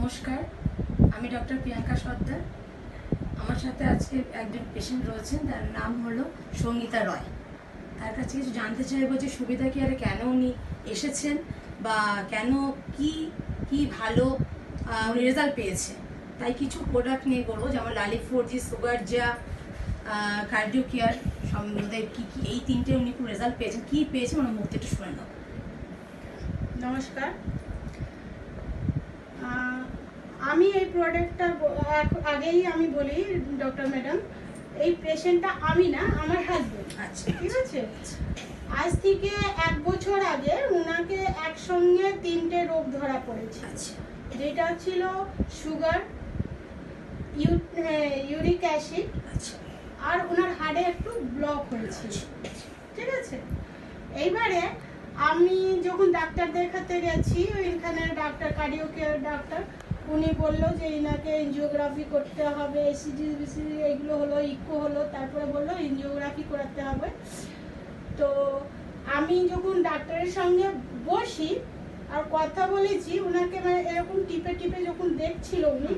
নমস্কার, আমি ডক্টর প্রিয়াঙ্কা সর্দার। আমার সাথে আজকে একজন পেশেন্ট রয়েছেন, তার নাম হলো সঙ্গীতা রয়। তার কাছে কিছু জানতে চাইবো যে সুবিধা কেয়ারে কেন উনি এসেছেন বা কেন কি কি ভালো উনি রেজাল্ট পেয়েছে, তাই কিছু প্রোডাক্ট নিয়ে বলবো, যেমন লালি4জি, সুগার যা, কার্ডিও কেয়ার সম্বন্ধে কি কি এই তিনটে উনি খুব রেজাল্ট পেয়েছেন, কি পেয়েছেন ওনার মুখে একটু শুনে নেব। নমস্কার, আমি এই প্রোডাক্টটা আগেই আমি বলি ডক্টর ম্যাডাম, এই পেশেন্টটা আমি না, আমার হাজবেন্ড। আচ্ছা, ঠিক আছে। আজ থেকে 1 বছর আগে ওনাকে একসঙ্গে 3টে রোগ ধরা পড়েছে। আচ্ছা, যেটা ছিল সুগার, ইউরিক অ্যাসিড, আচ্ছা, আর ওনার হাড়ে একটু ব্লক হয়েছিল। ঠিক আছে। এইবারে আমি যখন ডাক্তার দেখাতে গেছি, ওইখানে ডাক্তার, কার্ডিও কেয়ার ডাক্তার, উনি বললো যে ইনাকে এনজিওগ্রাফি করতে হবে, এসিজি বিসিজি এইগুলো হলো, ইকো হলো, তারপরে বললো এনজিওগ্রাফি করাতে হবে। তো আমি যখন ডাক্তারের সঙ্গে বসি আর কথা বলেছি, ওনাকে মানে এরকম টিপে টিপে যখন দেখছিল উনি,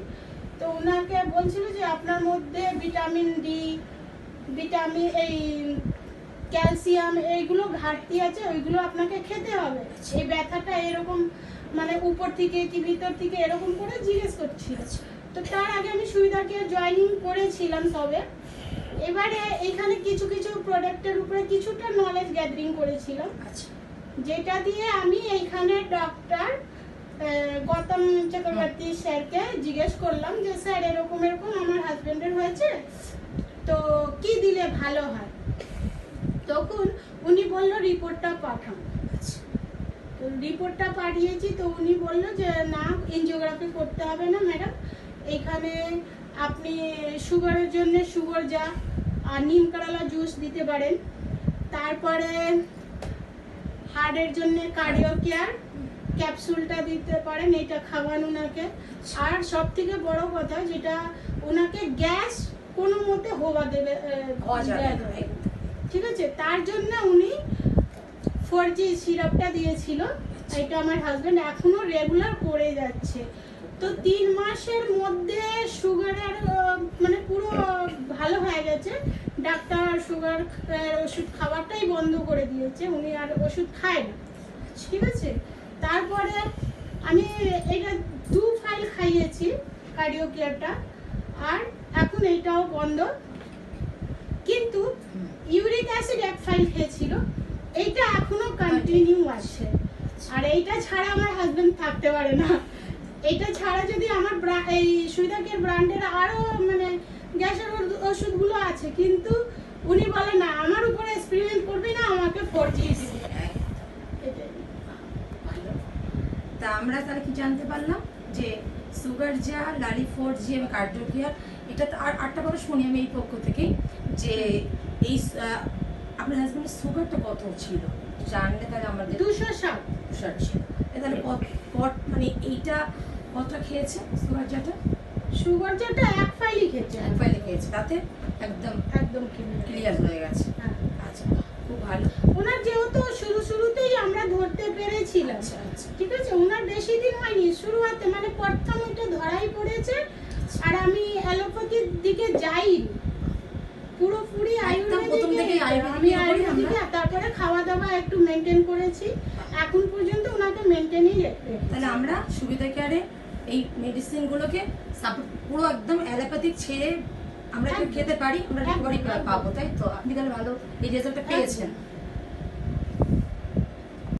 তো ওনাকে বলছিল যে আপনার মধ্যে ভিটামিন ডি, ভিটামিন এই ক্যালসিয়াম এইগুলো ঘাটতি আছে, ওইগুলো আপনাকে খেতে হবে। এই ব্যথাটা এরকম মানে উপর থেকে কি ভিতর থেকে এরকম করে জিজ্ঞেস করছিল। তো তার আগে আমি সুবিধা কেয়ার জয়েনিং করেছিলাম তবে। এবারে এখানে কিছু কিছু প্রোডাক্টের উপরে কিছুটা নলেজ গ্যাদারিং করেছিলাম, যেটা দিয়ে আমি এইখানে ডক্টর গৌতম চক্রবর্তী স্যারকে জিজ্ঞেস করলাম যে স্যার এরকম এরকম আমার হাজবেন্ডের হয়েছে, তো কি দিলে ভালো হয়। তখন উনি বললো রিপোর্টটা পাঠান। তো রিপোর্টটা পাঠিয়েছি, তো উনি বললো যে না, এনজিওগ্রাফি করতে হবে না ম্যাডাম, এখানে আপনি সুগারের জন্য সুগার যা আর নিম কারালা জুস দিতে পারেন, তারপরে হার্টের জন্য কার্ডিও কেয়ার ক্যাপসুলটা দিতে পারেন, এটা খাওয়ান ওনাকে। আর সব থেকে বড় কথা, যেটা ওনাকে গ্যাস কোনো মতে হওয়া দেবে, ঠিক আছে, তার জন্য উনি 4জি সিরাপটা দিয়েছিল। এটা আমার হাজবেন্ড এখনো রেগুলার করে যাচ্ছে। তো 3 মাসের মধ্যে সুগারের মানে পুরো ভালো হয়ে গেছে। ডাক্তার সুগার ওষুধ খাওয়াটাই বন্ধ করে দিয়েছে, উনি আর ওষুধ খায় না। ঠিক আছে। তারপরে আমি এটা 2 ফাইল খাইয়েছি কার্ডিও কেয়ারটা, আর এখন এইটাও বন্ধ। কিন্তু ইউরিক অ্যাসিড 1 ফাইল খেয়েছিল, এইটা এখনো কন্টিনিউ আছে। আর এইটা ছাড়া আমার হাজবেন্ড থাকতে পারে না। এইটা ছাড়া যদি আমার এই সুবিধা কেয়ার ব্র্যান্ডের আরো মানে গ্যাসের ওষুধগুলো আছে, কিন্তু উনি বলে না, আমার উপরে এক্সপেরিমেন্ট করবি না, আমাকে 4জি দিবি। তা আমরা তাহলে কি জানতে পারলাম যে সুগার যা, লালি4জি এবং কার্ডিও কেয়ার, এটা আর আটটা কথা শুনি আমি এই পক্ষ থেকে, যে এই আপনার হাজবেন্ডের সুগারটা কত ছিল জানলে তাহলে আমাদের 260 ছিল। তাহলে মানে এইটা কতটা খেয়েছে সুগার জাটা? সুগার জাটা 1 ফাইলই খেয়েছে। 1 ফাইলে খেয়েছে, তাতে একদম ক্লিয়ার হয়ে গেছে। আচ্ছা, খুব ভালো। ওনার যেহেতু শুরুতেই আমরা ধরতে পেরেছিলাম, ঠিক আছে, ওনার বেশি দিন হয়নি, শুরুতে মানে প্রথম এটা ধরাই পড়েছে। আর আমি অ্যালোপ্যাথির দিকে যাইনি, পুরোপুরি আয়ুর্বেদিক, তারপরে খাওয়া দাওয়া একটু মেনটেন করেছি, এখন পর্যন্ত ওনাকে মেনটেনই রাখতে। তাহলে আমরা সুবিধা কেয়ারে এই মেডিসিন গুলোকে পুরো একদম অ্যালোপ্যাথিক ছেড়ে আমরা খেতে পারি, আমরা রিকভারি পাবো, তাই তো? আপনি তাহলে ভালো এই রেজাল্টটা পেয়েছেন।